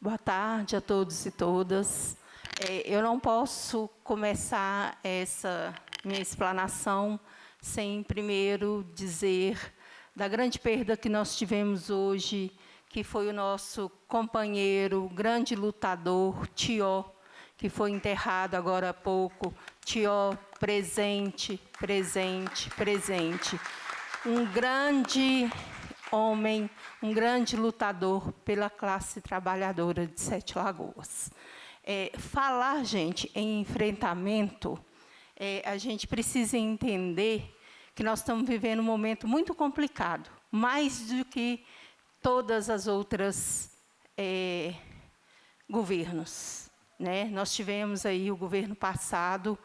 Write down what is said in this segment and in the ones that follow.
Boa tarde a todos e todas. Eu não posso começar essa minha explanação sem primeiro dizer da grande perda que nós tivemos hoje, que foi o nosso companheiro, grande lutador, Tió, que foi enterrado agora há pouco. Tió, presente, presente, presente. Um grande homem, um grande lutador pela classe trabalhadora de Sete Lagoas. Falar, gente, em enfrentamento, a gente precisa entender que nós estamos vivendo um momento muito complicado, mais do que todas as outras governos, né? Nós tivemos aí o governo passado,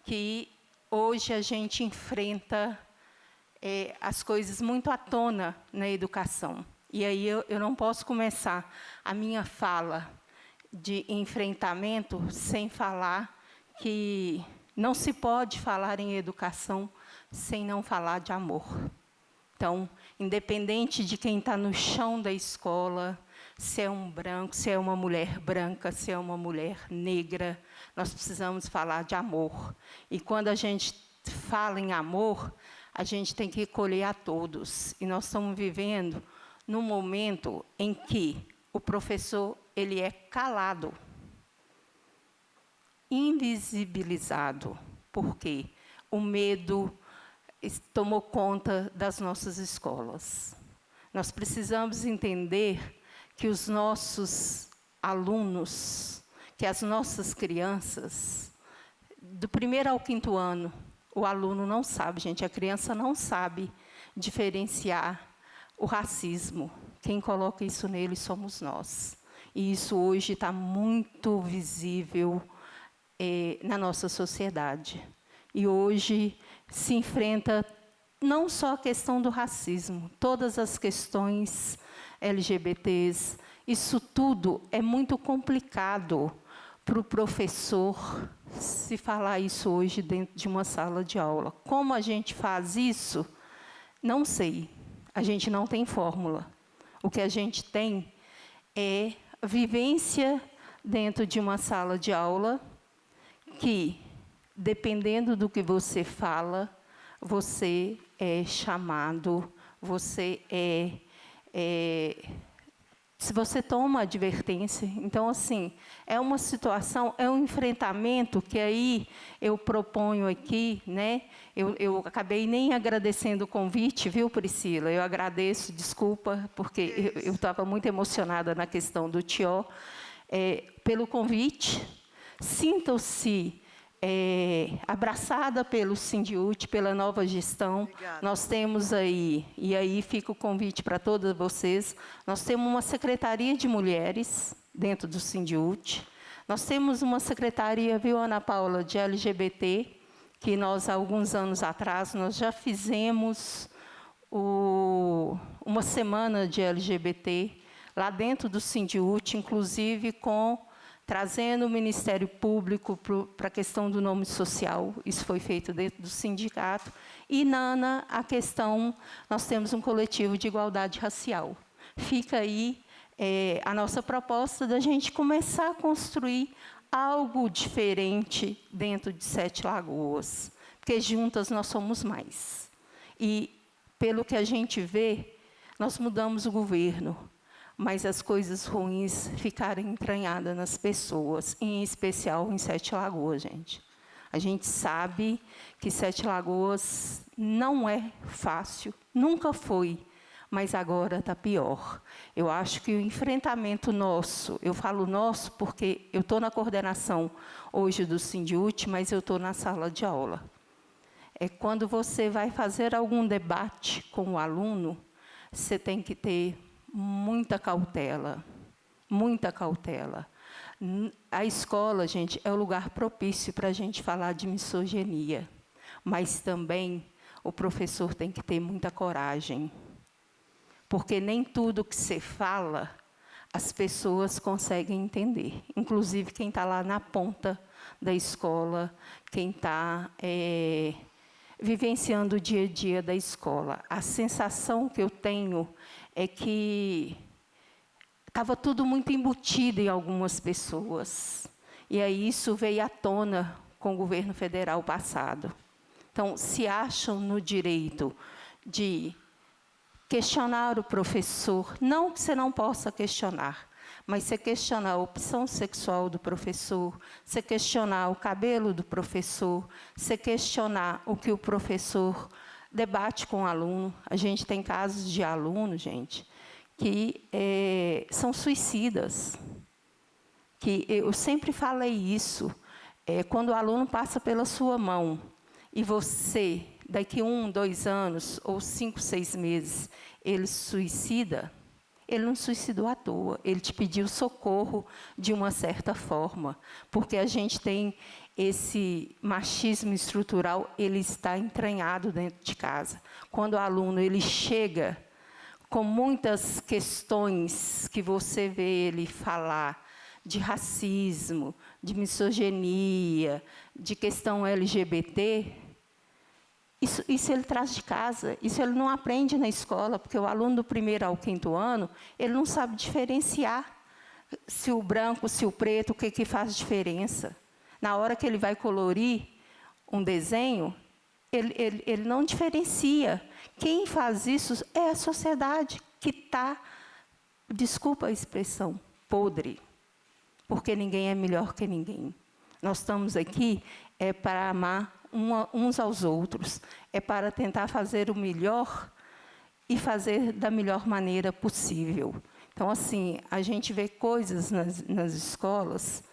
que hoje a gente enfrenta as coisas muito à tona na educação. E aí eu não posso começar a minha fala de enfrentamento sem falar que não se pode falar em educação sem não falar de amor. Então, independente de quem está no chão da escola, se é um branco, se é uma mulher branca, se é uma mulher negra, nós precisamos falar de amor. E quando a gente fala em amor, a gente tem que acolher a todos. E nós estamos vivendo num momento em que o professor ele é calado, invisibilizado, porque o medo tomou conta das nossas escolas. Nós precisamos entender que os nossos alunos, que as nossas crianças, do 1º ao 5º ano, o aluno não sabe, gente, a criança não sabe diferenciar o racismo. Quem coloca isso nele somos nós. E isso hoje está muito visível na nossa sociedade. E hoje se enfrenta não só a questão do racismo, todas as questões LGBTs, isso tudo é muito complicado para o professor se falar isso hoje dentro de uma sala de aula. Como a gente faz isso? Não sei. A gente não tem fórmula. O que a gente tem é vivência dentro de uma sala de aula que, dependendo do que você fala, você é chamado, você se você toma advertência. Então, assim, é uma situação, é um enfrentamento que aí eu proponho aqui, né? Eu acabei nem agradecendo o convite, viu, Priscila? Eu agradeço, desculpa, porque eu estava muito emocionada na questão do Tió, pelo convite. Sintam-se abraçada pelo Sindiúti, pela nova gestão. Obrigada. Nós temos aí, e aí fica o convite para todas vocês, nós temos uma secretaria de mulheres dentro do Sindiúti, nós temos uma secretaria, viu, Ana Paula, de LGBT, que nós, há alguns anos atrás, nós já fizemos uma semana de LGBT lá dentro do Sindiúti, inclusive trazendo o Ministério Público para a questão do nome social. Isso foi feito dentro do sindicato. E, Nana, a questão, nós temos um coletivo de igualdade racial. Fica aí a nossa proposta da gente começar a construir algo diferente dentro de Sete Lagoas, porque juntas nós somos mais. E, pelo que a gente vê, nós mudamos o governo, mas as coisas ruins ficaram entranhadas nas pessoas, em especial em Sete Lagoas, gente. A gente sabe que Sete Lagoas não é fácil, nunca foi, mas agora está pior. Eu acho que o enfrentamento nosso, eu falo nosso porque eu estou na coordenação hoje do Sindiúti, mas eu estou na sala de aula. Quando você vai fazer algum debate com o aluno, você tem que ter muita cautela, muita cautela. A escola, gente, é o lugar propício para a gente falar de misoginia, mas também o professor tem que ter muita coragem, porque nem tudo que você fala, as pessoas conseguem entender, inclusive quem está lá na ponta da escola, quem está vivenciando o dia a dia da escola. A sensação que eu tenho é que estava tudo muito embutido em algumas pessoas. E aí isso veio à tona com o governo federal passado. Então, se acham no direito de questionar o professor, não que você não possa questionar, mas você questionar a opção sexual do professor, você questionar o cabelo do professor, você questionar o que o professor debate com o aluno. A gente tem casos de aluno, gente, que são suicidas. Que eu sempre falei isso, quando o aluno passa pela sua mão e você, daqui 1, 2 anos, ou 5, 6 meses, ele suicida, ele não suicidou à toa, ele te pediu socorro de uma certa forma, porque a gente tem esse machismo estrutural, ele está entranhado dentro de casa. Quando o aluno ele chega com muitas questões que você vê ele falar, de racismo, de misoginia, de questão LGBT, isso ele traz de casa, isso ele não aprende na escola, porque o aluno do 1º ao 5º ano, ele não sabe diferenciar se o branco, se o preto, o que faz diferença. Na hora que ele vai colorir um desenho, ele não diferencia. Quem faz isso é a sociedade que está, desculpa a expressão, podre. Porque ninguém é melhor que ninguém. Nós estamos aqui para amar uns aos outros, é para tentar fazer o melhor e fazer da melhor maneira possível. Então, assim, a gente vê coisas nas escolas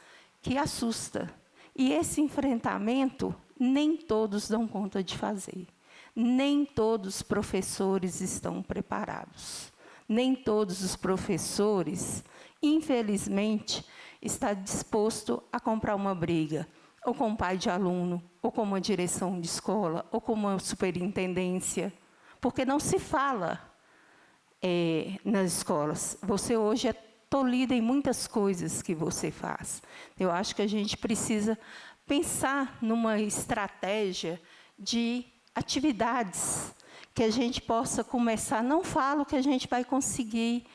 que assusta. E esse enfrentamento, nem todos dão conta de fazer. Nem todos os professores estão preparados. Nem todos os professores, infelizmente, está disposto a comprar uma briga, ou com o pai de aluno, ou com uma direção de escola, ou com uma superintendência, porque não se fala nas escolas. Você hoje é tolhida em muitas coisas que você faz. Eu acho que a gente precisa pensar numa estratégia de atividades que a gente possa começar. Não falo que a gente vai conseguir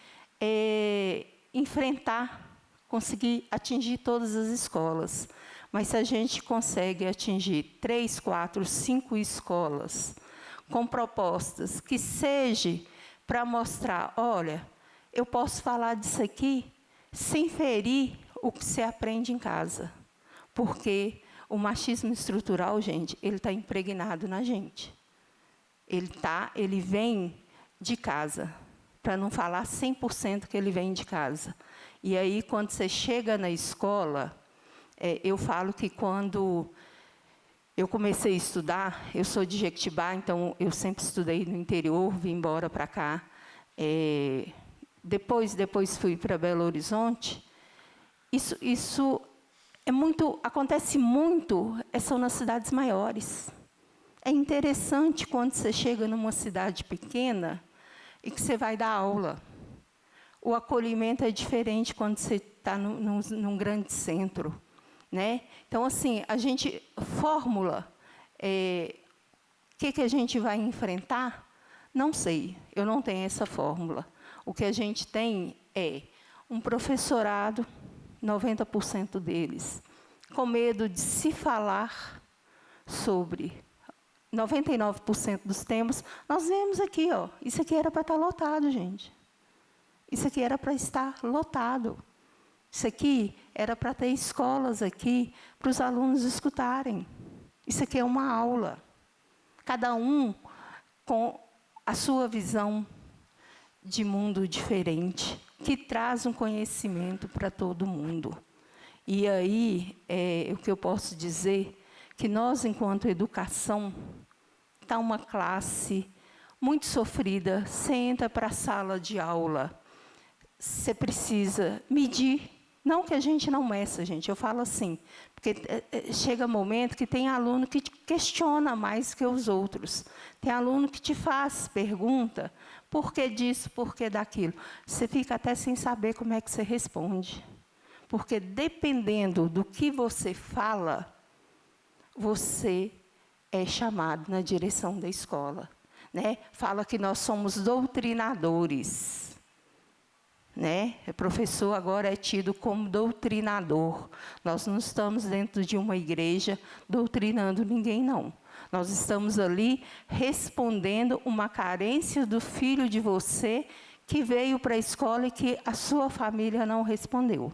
enfrentar, conseguir atingir todas as escolas. Mas se a gente consegue atingir 3, 4, 5 escolas com propostas que seja para mostrar, olha, eu posso falar disso aqui sem ferir o que você aprende em casa. Porque o machismo estrutural, gente, ele está impregnado na gente. Ele vem de casa, para não falar 100% que ele vem de casa. E aí, quando você chega na escola, eu falo que quando eu comecei a estudar, eu sou de Jequitibá, então eu sempre estudei no interior, vim embora para cá. Depois fui para Belo Horizonte. Isso acontece muito, são nas cidades maiores. É interessante quando você chega numa cidade pequena e que você vai dar aula. O acolhimento é diferente quando você está num grande centro, né? Então, assim, a gente fórmula, que a gente vai enfrentar? Não sei, eu não tenho essa fórmula. O que a gente tem é um professorado, 90% deles, com medo de se falar sobre 99% dos temas. Nós vemos aqui, ó, isso aqui era para estar lotado, gente. Isso aqui era para estar lotado. Isso aqui era para ter escolas aqui para os alunos escutarem. Isso aqui é uma aula. Cada um com a sua visão de mundo diferente, que traz um conhecimento para todo mundo. E aí, o que eu posso dizer, que nós, enquanto educação, está uma classe muito sofrida. Você entra para a sala de aula, você precisa medir. Não que a gente não meça, gente, eu falo assim, porque chega um momento que tem aluno que te questiona mais que os outros. Tem aluno que te faz pergunta, por que disso, por que daquilo. Você fica até sem saber como é que você responde. Porque dependendo do que você fala, você é chamado na direção da escola, né? Fala que nós somos doutrinadores. né? O professor agora é tido como doutrinador. Nós não estamos dentro de uma igreja doutrinando ninguém, não. Nós estamos ali respondendo uma carência do filho de você que veio para a escola e que a sua família não respondeu.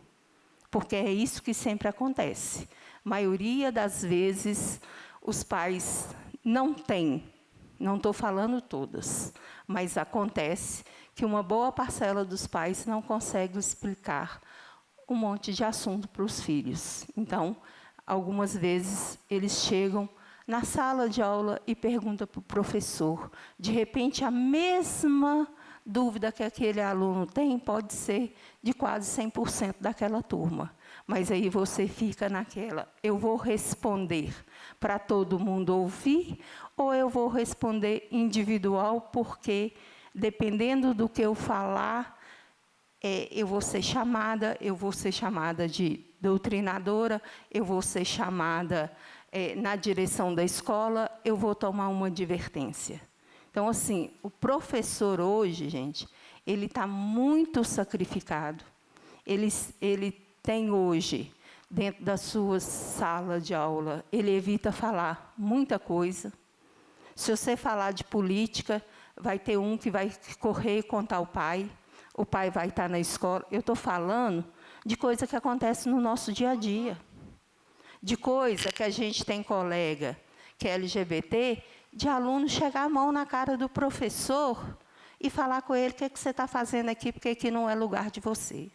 Porque é isso que sempre acontece. A maioria das vezes, os pais não têm, não estou falando todas, mas acontece que uma boa parcela dos pais não consegue explicar um monte de assunto para os filhos. Então, algumas vezes, eles chegam na sala de aula e perguntam para o professor. De repente, a mesma dúvida que aquele aluno tem pode ser de quase 100% daquela turma. Mas aí você fica naquela, eu vou responder para todo mundo ouvir, ou eu vou responder individual, porque, dependendo do que eu falar, eu vou ser chamada de doutrinadora, eu vou ser chamada na direção da escola, eu vou tomar uma advertência. Então, assim, o professor hoje, gente, ele está muito sacrificado. Ele tem hoje, dentro da sua sala de aula, ele evita falar muita coisa. Se você falar de política, vai ter um que vai correr e contar o pai vai estar na escola. Eu estou falando de coisa que acontece no nosso dia a dia. De coisa que a gente tem colega que é LGBT, de aluno chegar a mão na cara do professor e falar com ele, o que você está fazendo aqui, porque aqui não é lugar de você.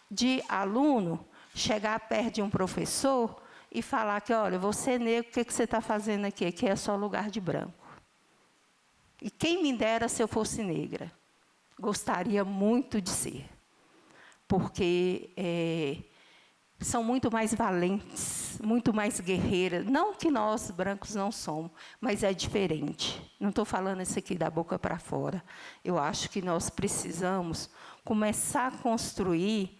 De aluno chegar perto de um professor e falar que, olha, você é negro, o que você está fazendo aqui? Aqui é só lugar de branco. E quem me dera se eu fosse negra. Gostaria muito de ser. Porque são muito mais valentes, muito mais guerreiras. Não que nós, brancos, não somos, mas é diferente. Não estou falando isso aqui da boca para fora. Eu acho que nós precisamos começar a construir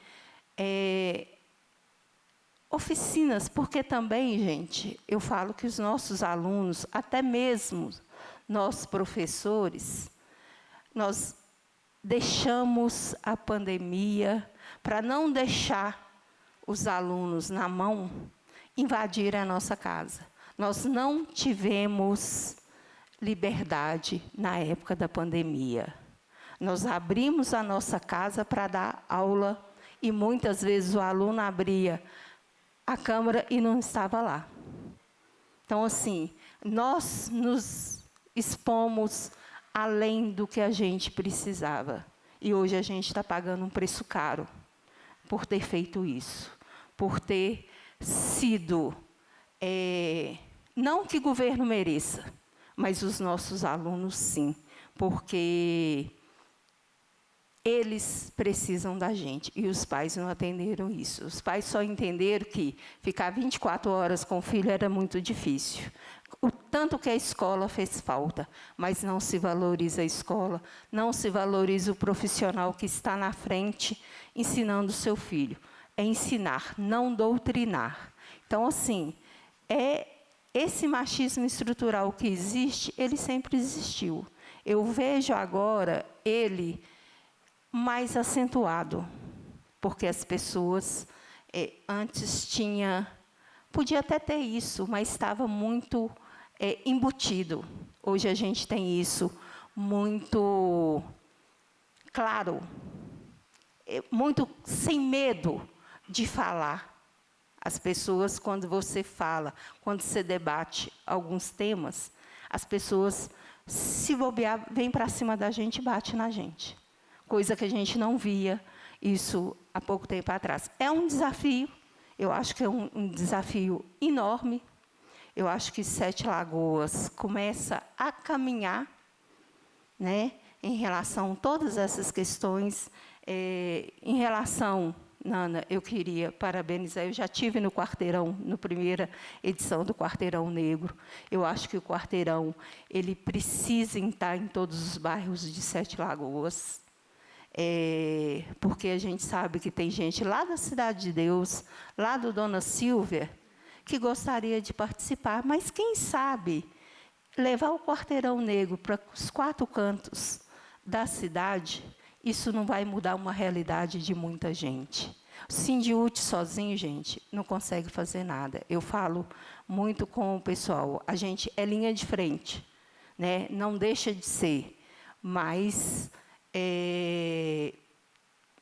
oficinas, porque também, gente, eu falo que os nossos alunos, até mesmo nós professores, nós deixamos a pandemia para não deixar os alunos na mão invadir a nossa casa. Nós não tivemos liberdade na época da pandemia. Nós abrimos a nossa casa para dar aula e muitas vezes o aluno abria a câmera e não estava lá. Então, assim, nós nos expomos além do que a gente precisava. E hoje a gente está pagando um preço caro por ter feito isso, por ter sido, não que o governo mereça, mas os nossos alunos sim, porque eles precisam da gente, e os pais não atenderam isso. Os pais só entenderam que ficar 24 horas com o filho era muito difícil. O tanto que a escola fez falta, mas não se valoriza a escola, não se valoriza o profissional que está na frente ensinando o seu filho. É ensinar, não doutrinar. Então, assim, esse machismo estrutural que existe, ele sempre existiu. Eu vejo agora ele mais acentuado, porque as pessoas antes podia até ter isso, mas estava muito embutido. Hoje a gente tem isso muito claro, muito sem medo de falar. As pessoas, quando você fala, quando você debate alguns temas, as pessoas, se bobear, vêm para cima da gente e bate na gente. Coisa que a gente não via isso há pouco tempo atrás. É um desafio, eu acho que é um desafio enorme. Eu acho que Sete Lagoas começa a caminhar, né, em relação a todas essas questões. Em relação, Nana, eu queria parabenizar, eu já tive no Quarteirão, na primeira edição do Quarteirão Negro. Eu acho que o Quarteirão ele precisa estar em todos os bairros de Sete Lagoas. Porque a gente sabe que tem gente lá da Cidade de Deus, lá do Dona Silvia, que gostaria de participar, mas quem sabe levar o Quarteirão Negro para os 4 cantos da cidade isso não vai mudar uma realidade de muita gente. O Sindiúti sozinho, gente, não consegue fazer nada. Eu falo muito com o pessoal, a gente é linha de frente, né? Não deixa de ser, mas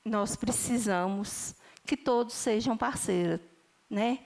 nós precisamos que todos sejam parceiros, né?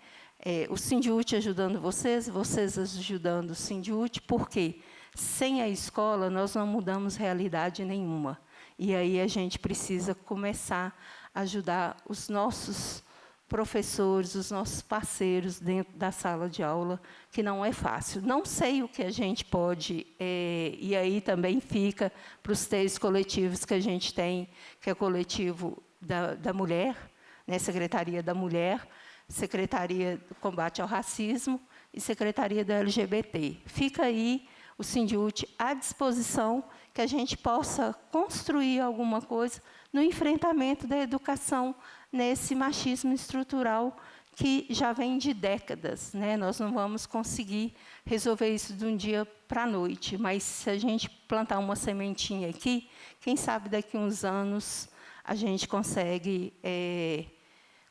O Sindiúti ajudando vocês, vocês ajudando o Sindiúti, porque sem a escola nós não mudamos realidade nenhuma. E aí a gente precisa começar a ajudar os nossos professores, os nossos parceiros dentro da sala de aula, que não é fácil. Não sei o que a gente pode, e aí também fica para os 3 coletivos que a gente tem, que é o coletivo da mulher, né, Secretaria da Mulher, Secretaria do Combate ao Racismo e Secretaria da LGBT. Fica aí o Sindiúti à disposição, que a gente possa construir alguma coisa no enfrentamento da educação nesse machismo estrutural que já vem de décadas, né? Nós não vamos conseguir resolver isso de um dia para a noite, mas se a gente plantar uma sementinha aqui, quem sabe daqui a uns anos a gente consegue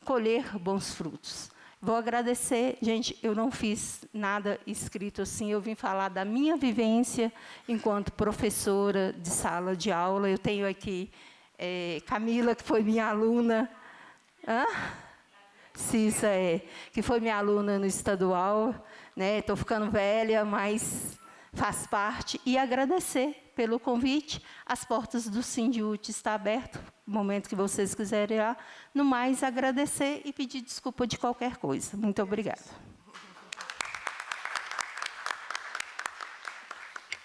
colher bons frutos. Vou agradecer, gente, eu não fiz nada escrito assim, eu vim falar da minha vivência enquanto professora de sala de aula. Eu tenho aqui Camila, que foi minha aluna. Cissa, que foi minha aluna no estadual, né? Estou ficando velha, mas faz parte. E agradecer pelo convite. As portas do Sindiúti estão abertas, no momento que vocês quiserem ir lá. No mais, agradecer e pedir desculpa de qualquer coisa. Muito obrigada.